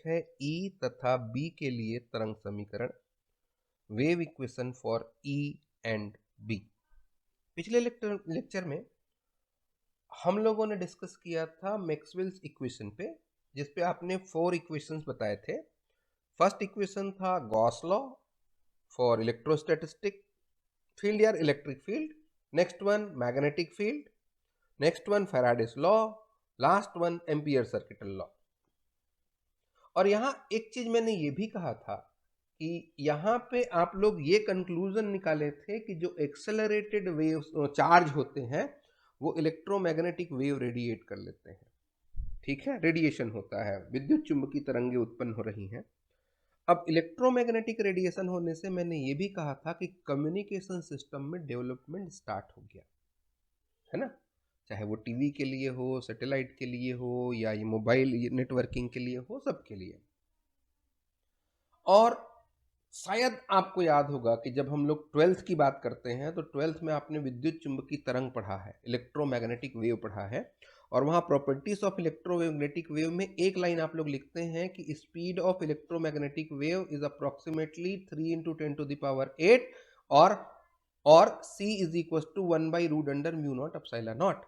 है E तथा B के लिए तरंग समीकरण, wave equation for E and B। पिछले लेक्चर में हम लोगों ने डिस्कस किया था मैक्सवेल्स इक्वेशन पे, जिस पे आपने 4 इक्वेशंस बताए थे। फर्स्ट इक्वेशन था Gauss law for electrostatistic field या electric field, next one magnetic field, next one Faraday's law, last one Ampere circuital law. और यहाँ एक चीज मैंने ये भी कहा था कि यहाँ पे आप लोग ये कंक्लूजन निकाले थे कि जो एक्सेलरेटेड वेव चार्ज होते हैं वो इलेक्ट्रोमैग्नेटिक वेव रेडिएट कर लेते हैं। ठीक है, रेडिएशन होता है, विद्युत चुंबकीय तरंगें उत्पन्न हो रही हैं। अब इलेक्ट्रोमैग्नेटिक रेडिएशन होने से मैंने ये भी कहा था कि कम्युनिकेशन सिस्टम में डेवलपमेंट स्टार्ट हो गया है ना, चाहे वो टीवी के लिए हो, सैटेलाइट के लिए हो, या ये मोबाइल नेटवर्किंग के लिए हो, सबके लिए। और शायद आपको याद होगा कि जब हम लोग 12th की बात करते हैं तो 12th में आपने विद्युत चुंबकीय तरंग पढ़ा है, इलेक्ट्रोमैग्नेटिक वेव पढ़ा है, और वहाँ प्रॉपर्टीज ऑफ इलेक्ट्रोमैग्नेटिक वेव में एक लाइन आप लोग लिखते हैं कि speed of electromagnetic wave is approximately 3 × 10⁸ और c इज इक्वल टू 1/√μ0ε0।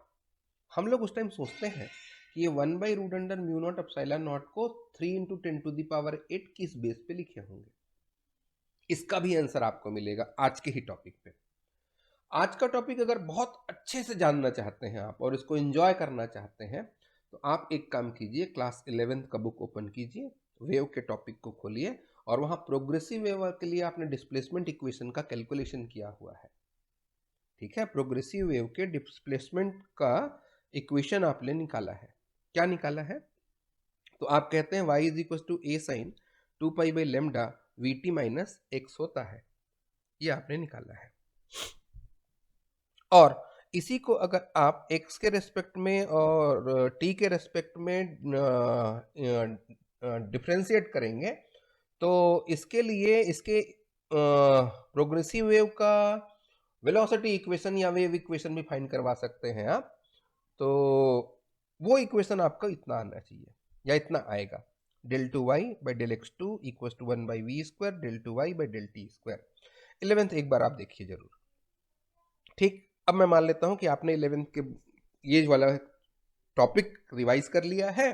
हम लोग उस टाइम सोचते हैं कि ये 1/√μ0ε0 को 3 × 10⁸ किस बेस पे लिखे होंगे। इसका भी आंसर आपको मिलेगा आज के ही टॉपिक पे। आज का टॉपिक अगर बहुत अच्छे से जानना चाहते हैं आप और इसको एंजॉय करना चाहते हैं तो आप एक काम कीजिए, क्लास 11th का बुक ओपन कीजिए, वेव के टॉपिक को खोलिए और वहाँ प्रोग्रेसिव वेव के लिए आपने डिस्प्लेसमेंट इक्वेशन का कैलकुलेशन किया हुआ है। ठीक है, प्रोग्रेसिव वेव के डिस्प्लेसमेंट का इक्वेशन आपने निकाला है। क्या निकाला है? तो आप कहते हैं y is equal to a sin 2π/λ vt minus x होता है, ये आपने निकाला है। और इसी को अगर आप x के रेस्पेक्ट में और t के रेस्पेक्ट में डिफरेंशिएट करेंगे तो इसके लिए इसके प्रोग्रेसिव वेव का वेलोसिटी इक्वेशन या वेव इक्वेशन भी फाइंड करवा सकते हैं आप। तो वो इक्वेशन आपका इतना आना चाहिए या इतना आएगा, del2y/del(x2) equals to 1/v², del2y/del(t²). 11th एक बार आप देखिए जरूर। ठीक, अब मैं मान लेता हूं कि आपने 11th के ये वाला टॉपिक रिवाइज कर लिया है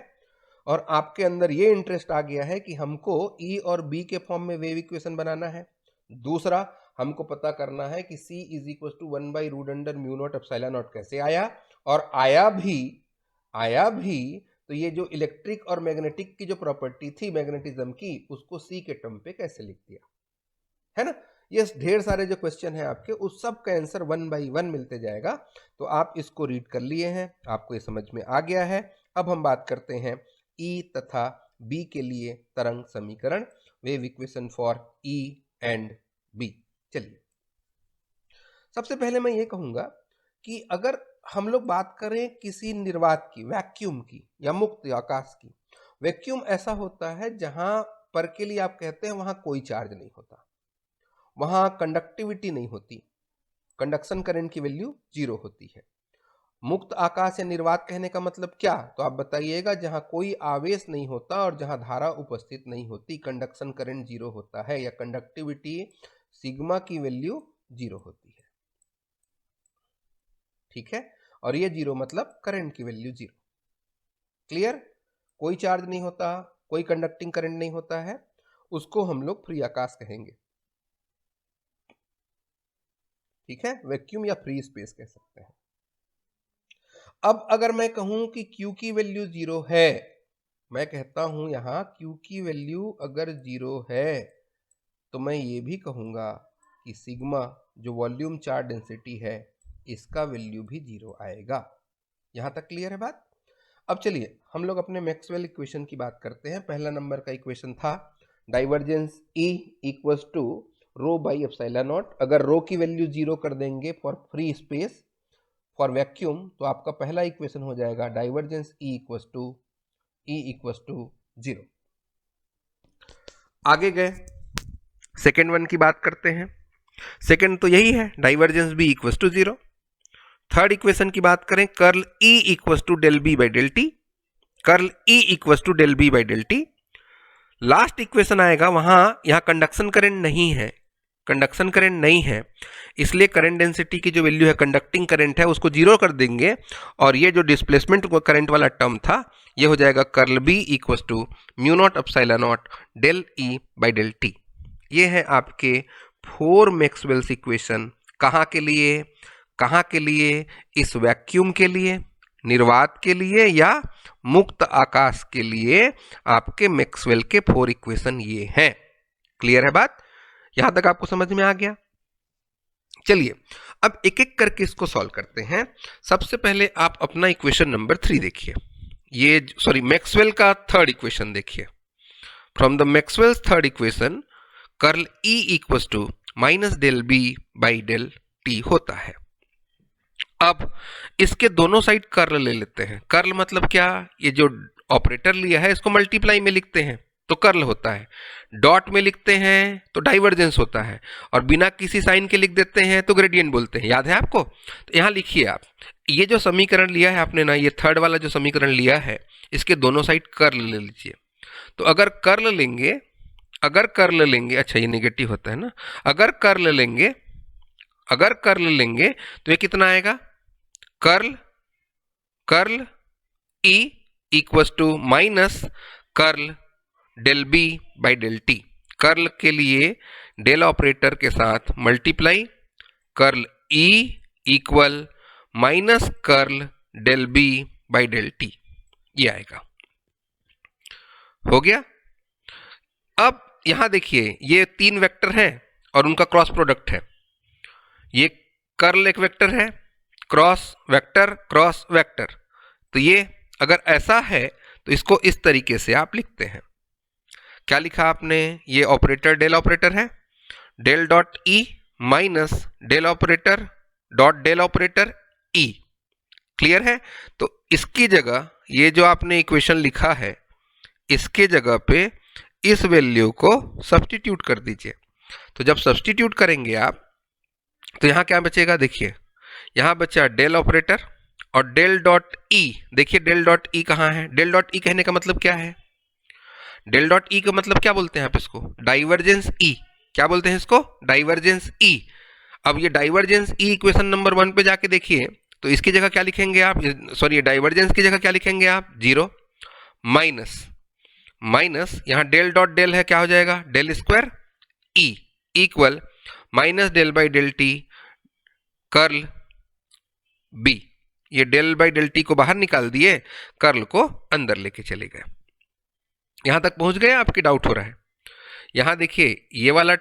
और आपके अंदर ये इंटरेस्ट आ गया है कि हमको E और B के फॉर्म में वेव इक्वेशन बनाना है। दूसरा, हमको पता करना है कि c इज इक्वल टू 1/√μ0ε0 कैसे आया, और आया भी तो ये जो इलेक्ट्रिक और मैग्नेटिक की जो प्रॉपर्टी थी मैग्नेटिज्म की, उसको c के टर्म पे कैसे लिख दिया, है ना। ये ढेर सारे जो क्वेश्चन है आपके, उस सब का आंसर 1 by 1 मिलते जाएगा। तो आप इसको रीड कर लिए हैं, आपको ये समझ में आ गया है। अब हम बात करते हैं E तथा B के लिए तरंग समीकरण, wave equation for E and B। चलिए, सबसे पहले मैं ये कहूंगा कि अगर हम लोग बात करें किसी निर्वात की, वैक्यूम की या मुक्त आकाश की, वैक्यूम ऐसा होता है जहां पर के लिए आप कहते हैं वहां कोई चार्ज नहीं होता, वहां कंडक्टिविटी नहीं होती, कंडक्शन करंट की वैल्यू 0 होती है। मुक्त आकाश या निर्वात कहने का मतलब क्या, तो आप बताइएगा जहां कोई आवेश नहीं होता और जहां धारा उपस्थित नहीं होती, कंडक्शन करंट 0 होता है या कंडक्टिविटी सिग्मा की वैल्यू 0 होती है। ठीक है, और ये 0 मतलब करंट की वैल्यू 0। क्लियर? कोई चार्ज नहीं होता, कोई कंडक्टिंग करंट नहीं होता है, उसको हम लोग फ्री आकाश कहेंगे। ठीक है, वैक्यूम या फ्री स्पेस कह सकते हैं। अब अगर मैं कहूं कि Q की वैल्यू 0 है, मैं कहता हूं यहां Q की वैल्यू अगर 0 है तो मैं ये भी कहूंगा कि सिग्मा जो वॉल्यूम चार्ज डेंसिटी है इसका वैल्यू भी 0 आएगा। यहां तक क्लियर है बात? अब चलिए हम लोग अपने मैक्सवेल इक्वेशन की बात करते हैं। पहला नंबर का इक्वेशन था डाइवर्जेंस E इक्वल्स टू ρ/ε0। अगर रो की वैल्यू 0 कर देंगे for free space, for vacuum, तो आपका पहला इक्वेशन हो जाएगा डाइवर्जेंस E इक्वल्स टू 0। आगे गए, सेकेंड वन की बात करते हैं। सेकेंड तो यही है, divergence B equals to 0। Third equation की बात करें, curl E equals to del B/del T, curl E equals to del B/del T। Last equation आएगा वहां, यहाँ कंडक्शन करंट नहीं है, कंडक्शन करंट नहीं है, इसलिए करंट डेंसिटी की जो वैल्यू है, कंडक्टिंग करंट है, उसको जीरो कर देंगे और ये जो डिस्प्लेसमेंट करंट वाला टर्म था ये हो जाएगा curl B equal to mu naught epsilon naught del E by del T. ये है आपके 4 मैक्सवेल्स इक्वेशन। कहाँ के लिए, कहाँ के लिए? इस वैक्यूम के लिए, निर्वात के लिए या मुक्त आकाश के लिए आपके मैक्सवेल के 4 इक्वेशन ये हैं। क्लियर है बात? यहां तक आपको समझ में आ गया? चलिए अब एक एक करके इसको सॉल्व करते हैं। सबसे पहले आप अपना इक्वेशन नंबर 3 देखिए, ये सॉरी मैक्सवेल का थर्ड इक्वेशन देखिए। From the Maxwell's third equation curl E equal to minus del B by del T होता है। अब इसके दोनों साइड कर्ल ले लेते हैं। कर्ल मतलब क्या? ये जो ऑपरेटर लिया है इसको मल्टीप्लाई में लिखते हैं तो कर्ल होता है, डॉट में लिखते हैं तो डाइवर्जेंस होता है, और बिना किसी साइन के लिख देते हैं तो ग्रेडियंट बोलते हैं। याद है आपको? तो यहाँ लिखिए आप, ये जो समीकरण लिया है आपने ना, ये थर्ड वाला जो समीकरण लिया है, इसके दोनों साइड कर्ल ले लीजिए। तो अगर कर्ल लेंगे, अगर कर्ल लेंगे, अच्छा ये नेगेटिव होता है ना, अगर कर्ल लेंगे, अगर कर्ल लेंगे तो ये कितना आएगा? Curl curl E equal to minus curl del B by del T. कर्ल के लिए डेल ऑपरेटर के साथ multiply, curl E equal minus curl del B by del T, ये आएगा। हो गया? अब यहां देखिए ये 3 वेक्टर हैं और उनका क्रॉस प्रोडक्ट है। ये कर्ल एक वेक्टर है, क्रॉस वेक्टर, क्रॉस वेक्टर। तो ये अगर ऐसा है तो इसको इस तरीके से आप लिखते हैं। क्या लिखा आपने? ये ऑपरेटर डेल ऑपरेटर है, del dot E minus del operator dot del operator E. Clear है? तो इसकी जगह ये जो आपने इक्वेशन लिखा है, इसके जगह पे इस वैल्यू को सब्स्टिट्यूट कर दीजिए। तो जब सब्स्टिट्यूट करेंगे आप तो यहां क्या बचेगा? देखिए यहां बचा डेल ऑपरेटर और डेल डॉट ई। देखिए डेल डॉट ई कहां है? डेल डॉट ई कहने का मतलब क्या है? डेल डॉट ई का मतलब क्या बोलते हैं आप इसको? डाइवर्जेंस ई। क्या बोलते हैं इसको? डाइवर्जेंस ई। अब ये डाइवर्जेंस ई इक्वेशन नंबर 1 पे जाके देखिए तो इसकी जगह क्या लिखेंगे आप? सॉरी, डाइवर्जेंस की जगह क्या लिखेंगे आप? 0 माइनस माइनस यहाँ डेल डॉट डेल है, क्या हो जाएगा? Del square E equal minus del by del T curl B. ये डेल बाई डेल टी को बाहर निकाल दिए, कर्ल को अंदर लेके चले गए। यहां तक पहुंच गए? आपकी डाउट हो रहा है? यहां देखिए ये वाला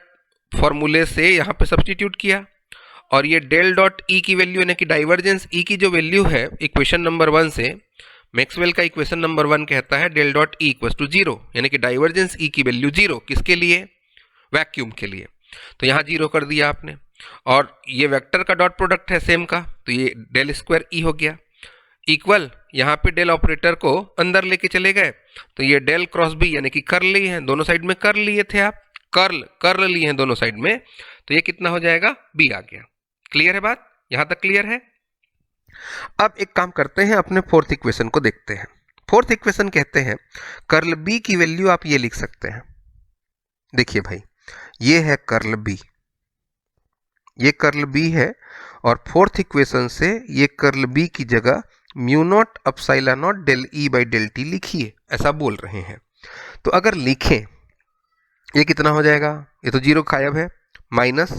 फॉर्मूले से यहां पे सब्स्टिट्यूट किया और ये डेल डॉट ई की वैल्यू यानी कि डाइवर्जेंस ई की जो वैल्यू है इक्वेशन नंबर 1 से, मैक्सवेल का इक्वेशन नंबर 1 कहता है del dot E equal to 0, यानी कि डाइवर्जेंस ई की वैल्यू 0। किसके लिए? वैक्यूम के लिए। तो यहाँ 0 कर दिया आपने, और ये वेक्टर का डॉट प्रोडक्ट है सेम का, तो ये डेल स्क्वायर ई हो गया इक्वल, यहाँ पे डेल ऑपरेटर को अंदर लेके चले गए तो ये डेल क्रॉस बी यानी कि कर्ल लिए हैं, दोनों साइड में कर्ल लिए थे आप, कर्ल लिए हैं दोनों साइड में, तो ये कितना हो जाएगा? बी आ गया। क्लियर है बात? यहां तक क्लियर है? अब एक काम करते हैं, अपने फोर्थ इक्वेशन को देखते हैं। फोर्थ इक्वेशन कहते हैं कर्ल बी की वैल्यू आप ये लिख सकते हैं। देखिए भाई ये है कर्ल बी, ये कर्ल बी है, और फोर्थ इक्वेशन से ये कर्ल बी की जगह mu naught epsilon naught del E by del T लिखिए, ऐसा बोल रहे हैं। तो अगर लिखें ये कितना हो जाएगा? ये तो 0 गायब है, minus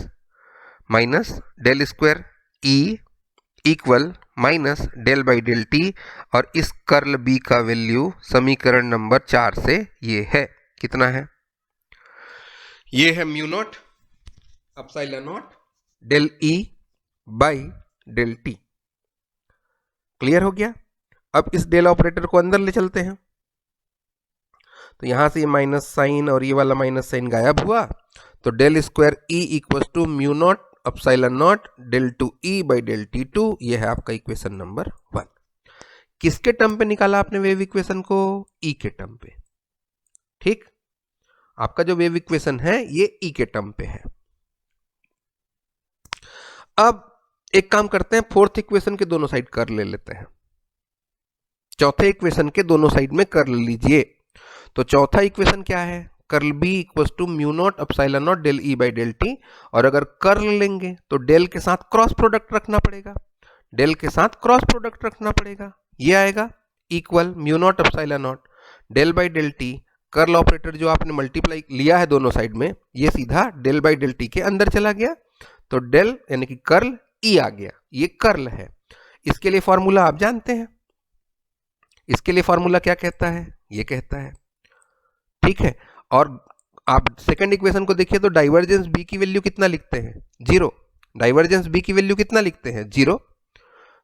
minus del square E equal minus del by del T, और इस कर्ल बी का वैल्यू समीकरण नंबर 4 से ये है, कितना है? ये है mu naught epsilon naught del E by del T. Clear हो गया? अब इस डेल ऑपरेटर को अंदर ले चलते हैं, तो यहां से ये माइनस साइन और ये वाला माइनस साइन गायब हुआ, तो del square E equal to mu naught epsilon naught del two E by del T 2। ये है आपका इक्वेशन नंबर 1। किसके टर्म पे निकाला आपने वेव इक्वेशन को? ई के टर्म पे। ठीक, आपका जो वेव इक्वेशन है ये ई के टर्म पे है। अब एक काम करते हैं, फोर्थ इक्वेशन के दोनों साइड कर्ल ले लेते हैं। चौथे इक्वेशन के दोनों साइड में कर्ल लीजिए। तो चौथा इक्वेशन क्या है? Curl B equals to mu not epsilon not del E by del T, और अगर कर्ल लेंगे तो डेल के साथ क्रॉस प्रोडक्ट रखना पड़ेगा, डेल के साथ क्रॉस प्रोडक्ट रखना पड़ेगा, ये आएगा equal mu not epsilon not del by del T, curl operator जो आपने मल्टीप्लाई लिया है दोनों साइड में, ये सीधा डेल बाई डेल टी के अंदर चला गया, तो डेल यानी कि कर्ल ई आ गया, ये कर्ल है। इसके लिए फॉर्मूला आप जानते हैं, इसके लिए फॉर्मूला क्या कहता है, ये कहता है, ठीक है। और आप सेकंड इक्वेशन को देखिए तो डाइवर्जेंस बी की वैल्यू कितना लिखते हैं, 0, डाइवर्जेंस बी की वैल्यू कितना लिखते हैं, 0,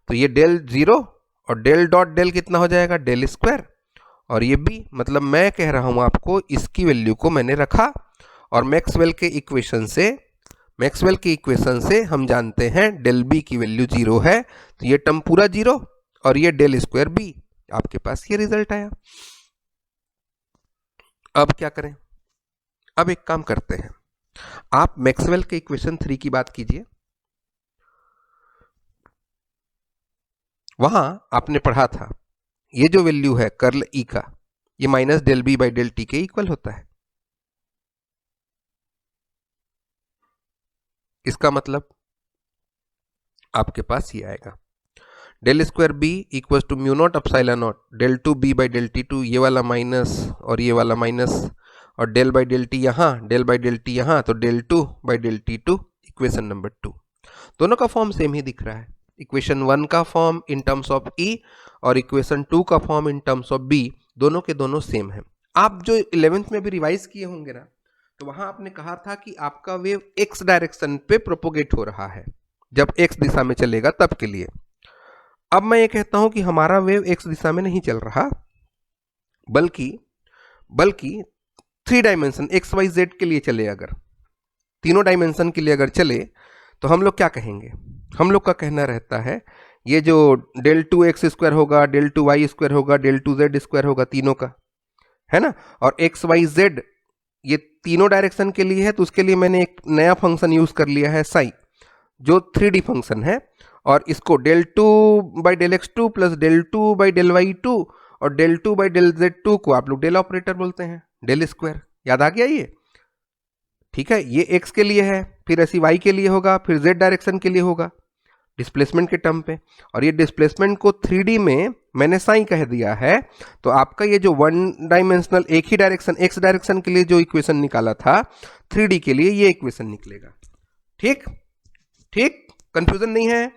तो ये डेल 0 और डेल डॉट डेल कितना हो जाएगा, डेल स्क्वायर, और ये बी, मतलब मैं कह रहा हूं आपको इसकी वैल्यू को मैंने रखा, और मैक्सवेल के इक्वेशन से हम जानते हैं डेल बी की वैल्यू 0 है, तो ये टर्म पूरा 0 और ये डेल स्क्वायर बी, आपके पास ये रिजल्ट आया। अब क्या करें, अब एक काम करते हैं, आप मैक्सवेल के इक्वेशन 3 की बात कीजिए, वहां आपने पढ़ा था ये जो वैल्यू है कर्ल ई का, ये minus del B by del t के इक्वल होता है। इसका मतलब आपके पास ये आएगा del square B equal to mu not epsilon not del two B by del t two, ये वाला माइनस और ये वाला माइनस, और डेल बाई डेल टी यहाँ, डेल बाई डेल टी यहाँ, तो del two by del t two, equation number 2। दोनों का फॉर्म सेम ही दिख रहा है, इक्वेशन 1 का form in terms of E और इक्वेशन 2 का form in terms of B, दोनों के दोनों सेम है। आप जो 11th में भी रिवाइज किए होंगे ना, तो वहां आपने कहा था कि आपका वेव एक्स डायरेक्शन पे प्रोपोगेट हो रहा है, जब एक्स दिशा में चलेगा तब के लिए। अब मैं ये कहता हूं कि हमारा वेव एक्स दिशा में नहीं चल रहा, बल्कि 3 डायमेंशन एक्स वाई जेड के लिए चले, अगर तीनों डायमेंशन के लिए अगर चले तो हम लोग क्या कहेंगे, हम लोग का कहना रहता है ये जो डेल टू एक्स स्क्वायर होगा, डेल टू वाई स्क्वायर होगा, डेल टू जेड स्क्वायर होगा, तीनों का है ना, और एक्स वाई जेड ये तीनों डायरेक्शन के लिए है, तो उसके लिए मैंने एक नया फंक्शन यूज कर लिया है साई, जो 3D फंक्शन है, और इसको del two by del x two plus del two by del Y two और del two by del Z two को आप लोग डेल ऑपरेटर बोलते हैं, डेल स्क्वायर, याद आ गया ये, ठीक है। ये एक्स के लिए है, फिर ऐसी वाई के लिए होगा, फिर जेड डायरेक्शन के लिए होगा डिस्प्लेसमेंट के टर्म पे, और ये डिस्प्लेसमेंट को 3D में मैंने साई कह दिया है, तो आपका ये जो 1 डायमेंशनल एक ही डायरेक्शन एक्स डायरेक्शन के लिए जो इक्वेशन निकाला था 3D के लिए, ये इक्वेशन निकलेगा, ठीक ठीक, कंफ्यूजन नहीं है।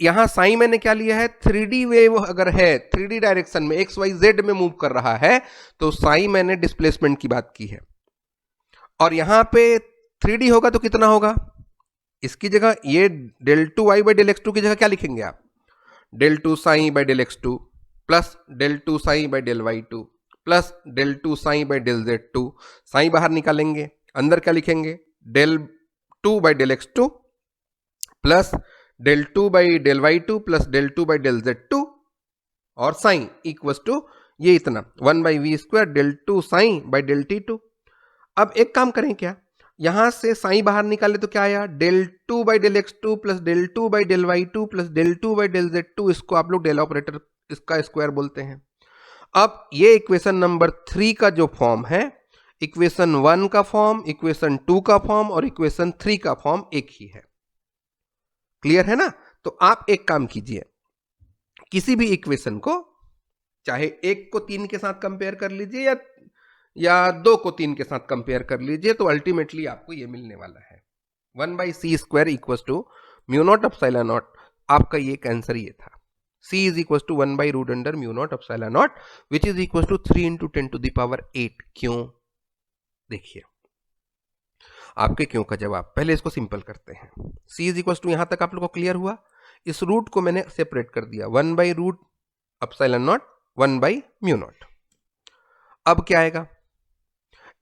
यहां साई मैंने क्या लिया है, 3D वेव अगर है 3D डायरेक्शन में एक्स वाई जेड में मूव कर रहा है, तो साई मैंने डिस्प्लेसमेंट की बात की है, और यहां पे 3D होगा तो कितना होगा, इसकी जगह ये del two y by del x two की जगह क्या लिखेंगे आप, del two psi by del x two plus del two psi by del Y two plus del two psi by del Z two, psi बाहर निकालेंगे, अंदर क्या लिखेंगे, del two by del x two plus del two by del Y two plus del two by del Z two, और sign equal to ये इतना 1 by v square del two psi by del t two. अब एक काम करें, क्या यहां से साइन बाहर निकाले तो क्या आया, del two by del x two plus del two by del Y two plus del two by del Z two, इसको आप लोग डेल ऑपरेटर इसका स्क्वायर बोलते हैं। अब ये इक्वेशन नंबर 3 का जो फॉर्म है, इक्वेशन 1 का फॉर्म, इक्वेशन 2 का फॉर्म और इक्वेशन 3 का फॉर्म एक ही है, क्लियर है ना। तो आप एक काम कीजिए, किसी भी इक्वेशन को चाहे 1 को 3 के साथ कंपेयर कर लीजिए या 2 को 3 के साथ कंपेयर कर लीजिए, तो अल्टीमेटली आपको ये मिलने वाला है 1 by C square equal to mu not epsilon not. आपका ये आंसर ये था, c is equal to 1 by root under mu not epsilon not which is equal to 3 into 10 to the power 8। क्यों, देखिए आपके क्यों का जवाब, पहले इसको सिंपल करते हैं। c इज इक्वल टू यहां तक आप लोग को क्लियर हुआ, इस रूट को मैंने सेपरेट कर दिया, 1 by root epsilon not 1 by mu not. अब क्या आएगा,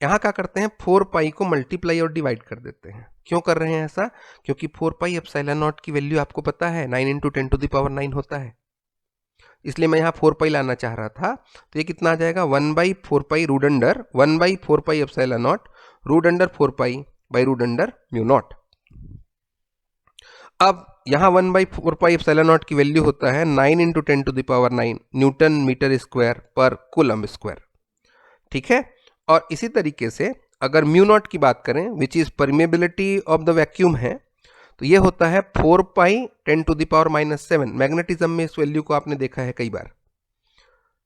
यहां क्या करते हैं 4 पाई को मल्टीप्लाई और डिवाइड कर देते हैं। क्यों कर रहे हैं ऐसा, क्योंकि 4 पाई एप्सिलॉन नॉट की वैल्यू आपको पता है 9 इंटू 10 टू द पावर 9 होता है, इसलिए मैं यहाँ 4 पाई लाना चाह रहा था। तो ये कितना आ जाएगा 1 by 4 pi root under 1 by 4 pi epsilon not root under 4 pi by root under mu not. अब यहाँ 1 बाई 4 पाई एप्सिलॉन नॉट की वैल्यू होता है 9 into 10 to the power 9 newton metre square पर कूलम स्क्वायर, ठीक है। और इसी तरीके से अगर म्यू नॉट की बात करें which is permeability of the vacuum है, तो ये होता है 4 पाई 10 टू द पावर -7। मैग्नेटिज्म में इस वैल्यू को आपने देखा है कई बार,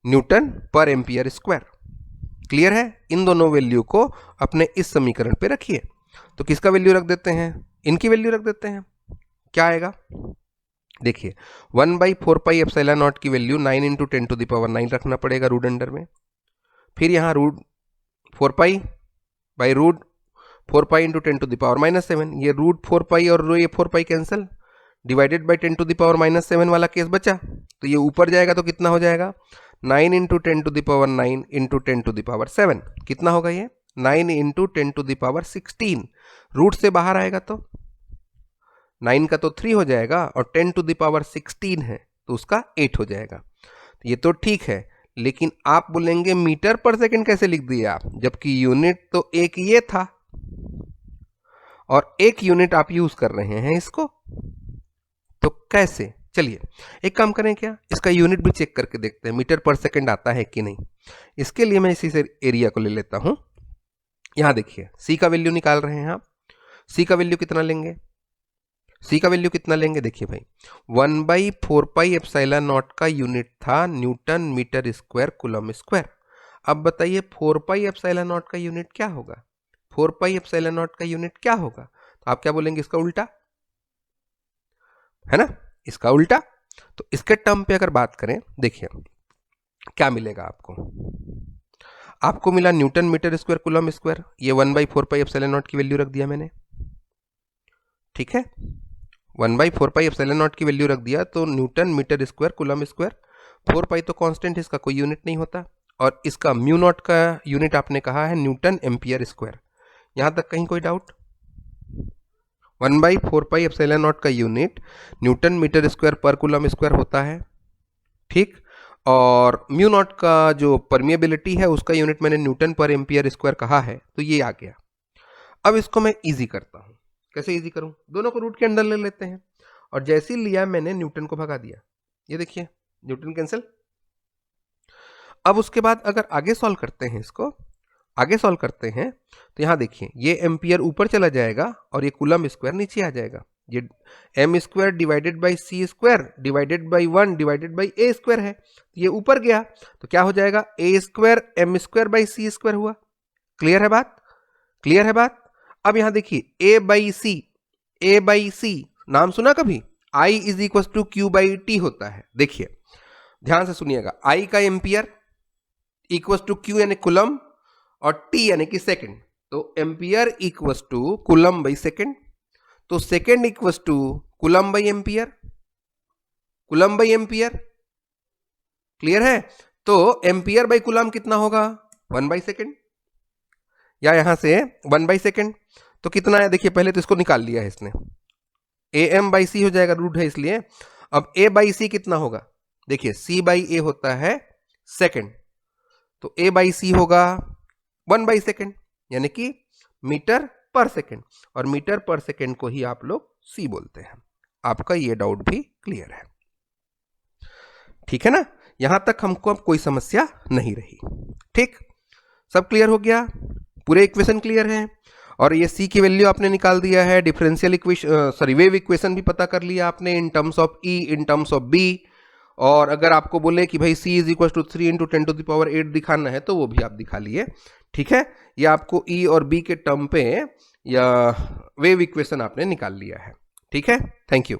न्यूटन पर एम्पियर स्क्वायर। क्लियर है? इन दोनों वैल्यू को अपने इस समीकरण पे रखिए। तो किसका वैल्यू रख देते हैं? इनकी वैल्यू रख देते हैं। क्या आएगा? देखिए 1/4 पाई एप्सिलॉन नॉट की value 9 into 10 to the power 9 रखना पड़ेगा रूट अंडर में। फिर यहाँ root 4 pi by root 4 pi into 10 to the power -7। ये रूट 4 पाई और ये 4 pi cancel, divided by 10 to the power -7 वाला केस बचा। तो ये ऊपर जाएगा तो कितना हो जाएगा? 9 into 10 to the power 9 into 10 to the power 7। कितना होगा ये? 9 into 10 to the power 16। Root से बाहर आएगा तो 9 का तो 3 हो जाएगा और 10 टू द पावर 16 है तो उसका 8 हो जाएगा। तो ये तो ठीक है, लेकिन आप बोलेंगे मीटर पर सेकंड कैसे लिख दिया आप, जबकि यूनिट तो एक ये था और एक यूनिट आप यूज कर रहे हैं इसको, तो कैसे? चलिए एक काम करें, क्या इसका यूनिट भी चेक करके देखते हैं मीटर पर सेकंड आता है कि नहीं। इसके लिए मैं इसी से एरिया को ले लेता हूं। यहां देखिए सी का वैल्यू निकाल रहे हैं आप। सी का वैल्यू कितना लेंगे? सी का वैल्यू कितना लेंगे? देखिए भाई 1/4 पाई एप्सिलॉन नॉट का यूनिट था newton metre square coulomb square. अब बताइए 4 पाई एप्सिलॉन नॉट का यूनिट क्या होगा? 4 पाई एप्सिलॉन नॉट का यूनिट क्या होगा? तो आप क्या बोलेंगे? इसका उल्टा, है ना, इसका उल्टा। तो इसके टर्म पे अगर बात करें, देखिए क्या मिलेगा आपको। आपको मिला newton metre square coulomb square, ये 1/4 पाई एप्सिलॉन नॉट की वैल्यू रख दिया मैंने, ठीक है। 1/4 पाई एप्सिलॉन नॉट की वैल्यू रख दिया तो newton metre square coulomb square. 4 pi तो कांस्टेंट, इसका कोई यूनिट नहीं होता, और इसका म्यू नॉट का यूनिट आपने कहा है न्यूटन एम्पियर स्क्वायर। यहां तक कहीं कोई डाउट? 1/4 पाई एप्सिलॉन नॉट का यूनिट न्यूटन मीटर स्क्वायर पर कूलम स्क्वायर होता है, ठीक। और म्यू नॉट का जो परमिएबिलिटी है उसका यूनिट मैंने न्यूटन पर एम्पियर स्क्वायर कहा है, तो ये आ गया। अब इसको मैं इजी करता हूं। कैसे इजी करूं? दोनों को रूट के अंदर ले लेते हैं, और जैसे ही लिया मैंने न्यूटन को भगा दिया। ये देखिए न्यूटन कैंसिल। अब उसके बाद अगर आगे सॉल्व करते हैं, इसको आगे सॉल्व करते हैं, तो यहां देखिए ये एम्पियर ऊपर चला जाएगा और ये कूलम स्क्वायर नीचे आ जाएगा। ये M square divided by C square divided by 1 divided by A square है, ये ऊपर गया तो क्या हो जाएगा? A square M square by C square हुआ। क्लियर है बात? क्लियर है बात? अब यहां देखिए ए बाई सी नाम सुना कभी? I is equal to Q by T होता है। देखिए ध्यान से सुनिएगा, आई का एम्पियर इक्वल टू क्यू यानी कूलम और टी यानी कि सेकंड, तो ampere equal to coulomb by second, तो second equal to coulomb by ampere, coulomb by ampere. Clear है? तो एम्पियर बाई कूलम कितना होगा? 1/सेकंड, या यहां से 1/सेकंड। तो कितना है? देखिए पहले तो इसको निकाल लिया है इसने, ए एम बाई सी हो जाएगा, रूट है इसलिए। अब ए बाई सी कितना होगा? देखिए सी बाई ए होता है सेकंड, तो ए बाई सी होगा 1/सेकंड, यानी कि मीटर पर सेकंड, और मीटर पर सेकंड को ही आप लोग सी बोलते हैं। आपका ये डाउट भी क्लियर है, ठीक है ना? यहां तक हमको अब कोई समस्या नहीं रही, ठीक। सब क्लियर हो गया? पूरे इक्वेशन क्लियर है, और ये सी की वैल्यू आपने निकाल दिया है। डिफरेंशियल इक्वेशन वेव इक्वेशन भी पता कर लिया आपने in terms of E, in terms of B. और अगर आपको बोले कि भाई c is equal to 3 into 10 to the power 8 दिखाना है, तो वो भी आप दिखा लिए, ठीक है। ये आपको e और b के टर्म पे या वेव इक्वेशन आपने निकाल लिया है, ठीक है। Thank you.